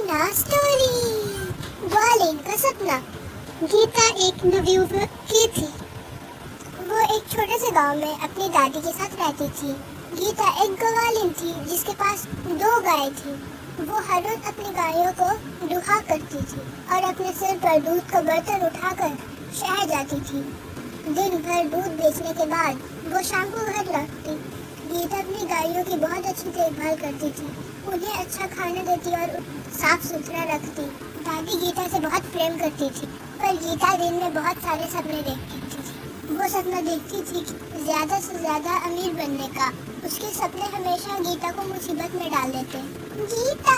सपना स्टोरी। ग्वालिन का सपना। गीता एक नवयुवती थी। वो एक छोटे से गांव में अपनी दादी के साथ रहती थी। गीता एक ग्वालिन थी जिसके पास 2 गायें थी। वो हर रोज अपनी गायों को दुहा करती थी और अपने सिर पर दूध का बर्तन उठाकर शहर जाती थी। दिन भर दूध बेचने के बाद वो शाम को घर लौटती। गीता अपनी गायों की बहुत अच्छी देखभाल करती थी, उन्हें अच्छा खाना देती और साफ सुथरा रखती। दादी गीता से बहुत प्रेम करती थी, पर गीता दिन में बहुत सारे सपने देखती थी। वो सपना देखती थी कि ज्यादा से ज्यादा अमीर बनने का। उसके सपने हमेशा गीता को मुसीबत में डाल देते। गीता,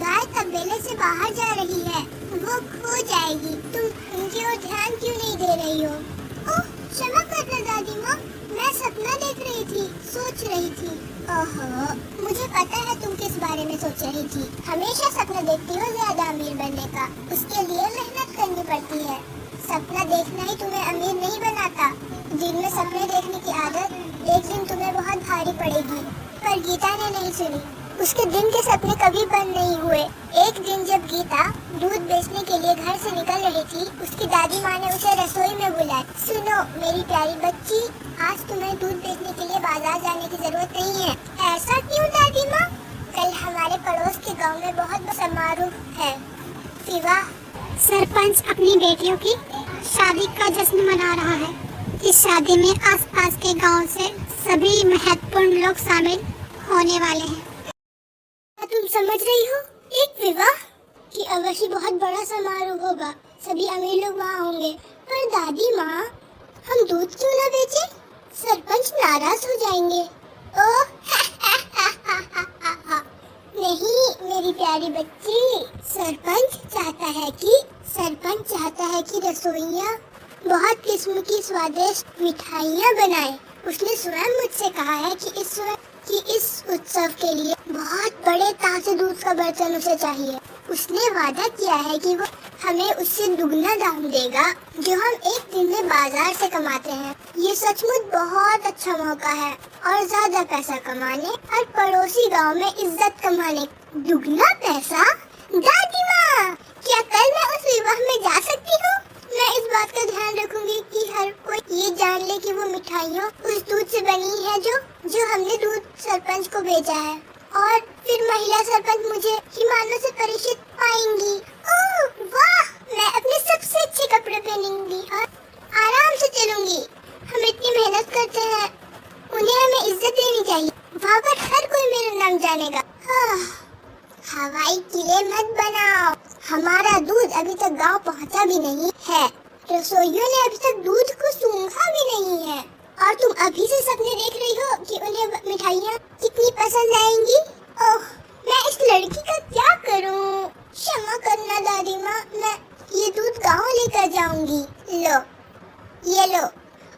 गाय तबेले से बाहर जा रही है, वो खो जाएगी। तुम उनकी ओर ध्यान क्यों नहीं दे रही हो? ओह, क्षमा करना दादी माँ, मैं सपना देख रही थी, सोच रही थी। ओहो, मुझे पता है तुम किस बारे में सोच रही थी। हमेशा सपना देखती हो ज्यादा अमीर बनने का, उसके लिए मेहनत करनी पड़ती है। सपना देखना ही तुम्हें अमीर नहीं बनाता। दिन में सपने देखने की आदत एक दिन तुम्हें बहुत भारी पड़ेगी। पर गीता ने नहीं सुनी। उसके दिन के सपने कभी बंद नहीं हुए। एक दिन जब गीता दूध बेचने के लिए घर से निकल रही थी, उसकी दादी माँ ने उसे रसोई में बुलाया। सुनो मेरी प्यारी बच्ची, आज तुम्हें दूध बेचने के लिए बाजार जाने की जरूरत नहीं है। ऐसा क्यों दादी माँ? कल हमारे पड़ोस के गांव में बहुत समारोह है, विवाह। सरपंच अपनी बेटियों की शादी का जश्न मना रहा है। इस शादी में आसपास के गांव से सभी महत्वपूर्ण लोग शामिल होने वाले हैं। तुम समझ रही हो, एक विवाह की अवश्य बहुत बड़ा समारोह होगा, सभी अमीर लोग वहाँ होंगे। पर दादी माँ, हम दूध क्यों ना बेचें? सरपंच नाराज हो जाएंगे। ओह नहीं मेरी प्यारी बच्ची, सरपंच चाहता है कि रसोइया बहुत किस्म की स्वादिष्ट मिठाइयाँ बनाए। उसने स्वयं मुझसे कहा है कि इस उत्सव के लिए बहुत बड़े ताजे दूध का बर्तन उसे चाहिए। उसने वादा किया है कि वो हमें उससे दुगना दाम देगा जो हम एक दिन में बाजार से कमाते हैं। ये सचमुच बहुत अच्छा मौका है और ज्यादा पैसा कमाने और पड़ोसी गांव में इज्जत कमाने। दुगना पैसा? दादी माँ, क्या कल मैं उस विवाह में जा सकती हूँ? मैं इस बात का ध्यान रखूंगी कि हर कोई ये जान ले कि वो मिठाइयाँ उस दूध से बनी है जो हमने दूध सरपंच को भेजा है। और फिर महिला सरपंच मुझे हिमालय से परिचित पाएंगी। ओह वाह, मैं अपने सबसे अच्छे कपड़े पहनूंगी और आराम से चलूंगी। हम इतनी मेहनत करते हैं, उन्हें हमें इज्जत देनी चाहिए। वहाँ पर हर कोई मेरा नाम जानेगा। हवाई किले मत बनाओ, हमारा दूध अभी तक गांव पहुंचा भी नहीं है। रसोइयों ने अभी तक दूध को सूंघा भी नहीं है और तुम अभी से सपने देख रही हो कि उन्हें मिठाइयाँ कितनी पसंद आएंगी। ओह, मैं इस लड़की का क्या करूं? क्षमा करना दादी माँ, मैं ये दूध गांव लेकर जाऊंगी। लो, ये लो,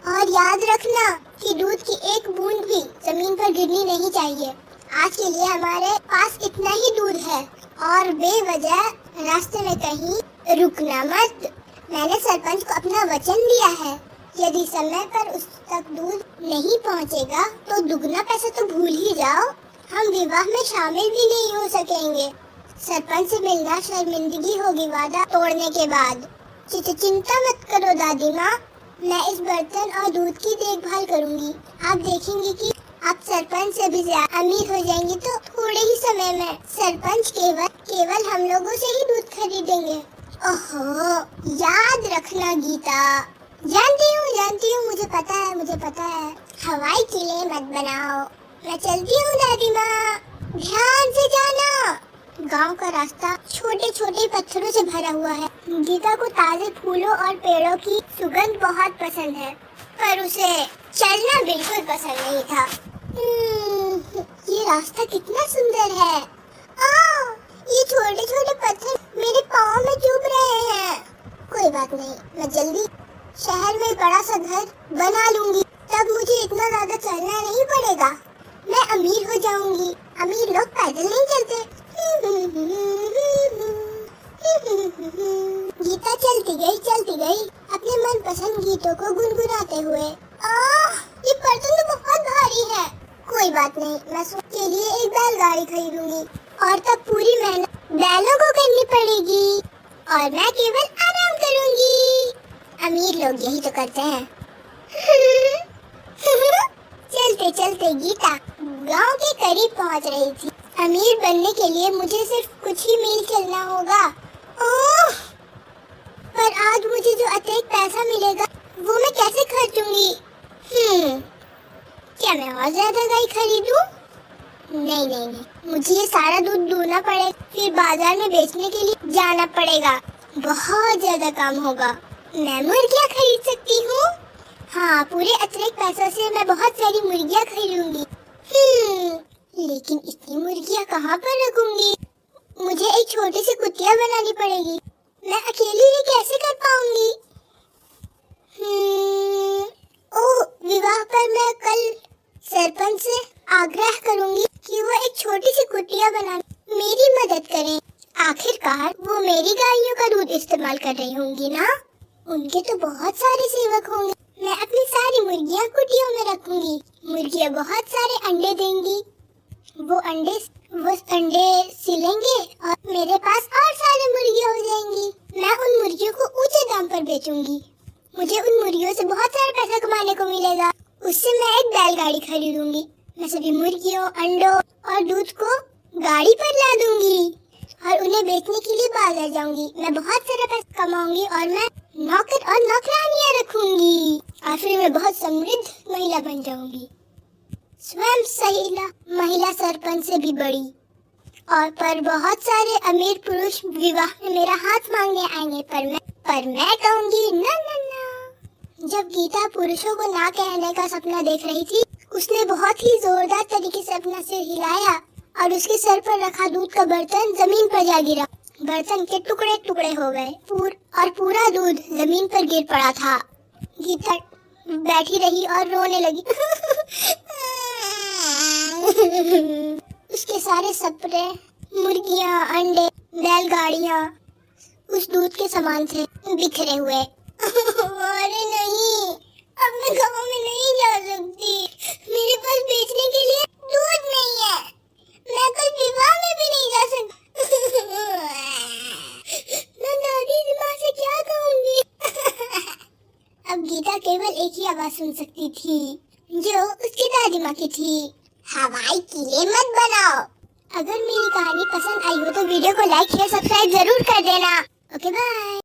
और याद रखना कि दूध की एक बूंद भी जमीन पर गिरनी नहीं चाहिए। आज के लिए हमारे पास इतना ही दूध है और बेवजह रास्ते में कहीं रुकना मत। मैंने सरपंच को अपना वचन दिया है, यदि समय पर उस तक दूध नहीं पहुंचेगा तो दुगना पैसा तो भूल ही जाओ, हम विवाह में शामिल भी नहीं हो सकेंगे। सरपंच से मिलना शर्मिंदगी होगी वादा तोड़ने के बाद। चिंता मत करो दादी माँ, मैं इस बर्तन और दूध की देखभाल करूंगी। आप देखेंगी कि आप सरपंच से भी ज्यादा अमीर हो जाएंगी। तो थोड़े ही समय में सरपंच केवल हम लोगों से ही दूध खरीदेंगे। ओहो, याद रखना गीता। जानती हूँ, मुझे पता है। हवाई किले मत बनाओ। मैं चलती हूँ दादी माँ, ध्यान से जाना। गांव का रास्ता छोटे छोटे पत्थरों से भरा हुआ है। गीता को ताजे फूलों और पेड़ों की सुगंध बहुत पसंद है, पर उसे चलना बिल्कुल पसंद नहीं था। ये रास्ता कितना सुंदर है। ये छोटे छोटे पत्थर मेरे पाँव में चुभ रहे हैं। कोई बात नहीं, मैं जल्दी शहर में बड़ा सा घर बना लूंगी, तब मुझे इतना ज्यादा चलना नहीं पड़ेगा। मैं अमीर हो जाऊंगी। अमीर लोग पैदल नहीं चलते। गीता चलती गई अपने मनपसंद गीतों को गुनगुनाते हुए। ये बर्तन तो बहुत भारी है। कोई बात नहीं, मैं उसके लिए एक बैलगाड़ी खरीदूंगी और तब पूरी मेहनत बैलों को पड़ेगी और मैं केवल आराम करूंगी। अमीर लोग यही तो करते हैं। चलते चलते गीता गांव के करीब पहुंच रही थी। अमीर बनने के लिए मुझे सिर्फ कुछ ही मील चलना होगा। ओह! पर आज मुझे जो अतिरिक्त पैसा मिलेगा वो मैं कैसे खर्चूंगी? क्या मैं और ज्यादा गाय खरीदूं? नहीं, मुझे ये सारा दूध दूहना पड़ेगा, फिर बाजार में बेचने के लिए जाना पड़ेगा। बहुत ज्यादा काम होगा। मैं मुर्गियाँ खरीद सकती हूँ। हाँ, पूरे अतिरिक्त पैसों से मैं बहुत सारी मुर्गियाँ खरीदूंगी। लेकिन इतनी मुर्गियाँ कहाँ पर रखूंगी? मुझे एक छोटी सी कुटिया बनानी पड़ेगी। मैं अकेली ये कैसे कर पाऊंगी? ओह, विवाह पर मैं कल सरपंच से आग्रह करूंगी कि वो एक छोटी सी कुटिया बना मेरी मदद करें। आखिरकार वो मेरी गायों का दूध इस्तेमाल कर रही होंगी ना। उनके तो बहुत सारे सेवक होंगे। मैं अपनी सारी मुर्गियाँ कुटियों में रखूंगी। मुर्गियाँ बहुत सारे अंडे देंगी। वो अंडे सिलेंगे और मेरे पास और सारे मुर्गियाँ हो जाएंगी। मैं उन मुर्गियों को ऊंचे दाम पर बेचूंगी। मुझे उन मुर्गियों से बहुत सारा पैसा कमाने को मिलेगा। उससे मैं एक बैलगाड़ी खरीदूंगी। मैं सभी मुर्गियों, अंडों और दूध को गाड़ी पर ला दूंगी और उन्हें बेचने के लिए बाजार जाऊंगी। मैं बहुत सारा पैसा कमाऊंगी और मैं नौकर और नौकरानियां रखूंगी और फिर मैं बहुत समृद्ध महिला बन जाऊंगी। स्वयं सहीला महिला सरपंच से भी बड़ी। और पर बहुत सारे अमीर पुरुष विवाह में मेरा हाथ मांगने आएंगे, पर मैं कहूंगी ना ना ना। जब गीता पुरुषों को ना कहने का सपना देख रही थी, उसने बहुत ही जोरदार तरीके से अपना सिर हिलाया और उसके सर पर रखा दूध का बर्तन जमीन पर जा गिरा। बर्तन के टुकड़े टुकड़े हो गए और पूरा दूध जमीन पर गिर पड़ा था। गीता बैठी रही और रोने लगी। उसके सारे सपने, मुर्गियां, अंडे, बैलगाड़ियां उस दूध के समान थे, बिखरे हुए। अरे नहीं, अब मैं गाँव में नहीं जा सकती। मेरे पास बेचने के लिए दूध नहीं है। मैं कल विवाह में भी नहीं जा सकती। मैं दादी माँ से क्या कहूँगी? अब गीता केवल एक ही आवाज सुन सकती थी, जो उसकी दादी माँ की थी। हवाई किले मत बनाओ। अगर मेरी कहानी पसंद आई हो तो वीडियो को लाइक शेयर सब्सक्राइब जरूर कर देना। Okay bye.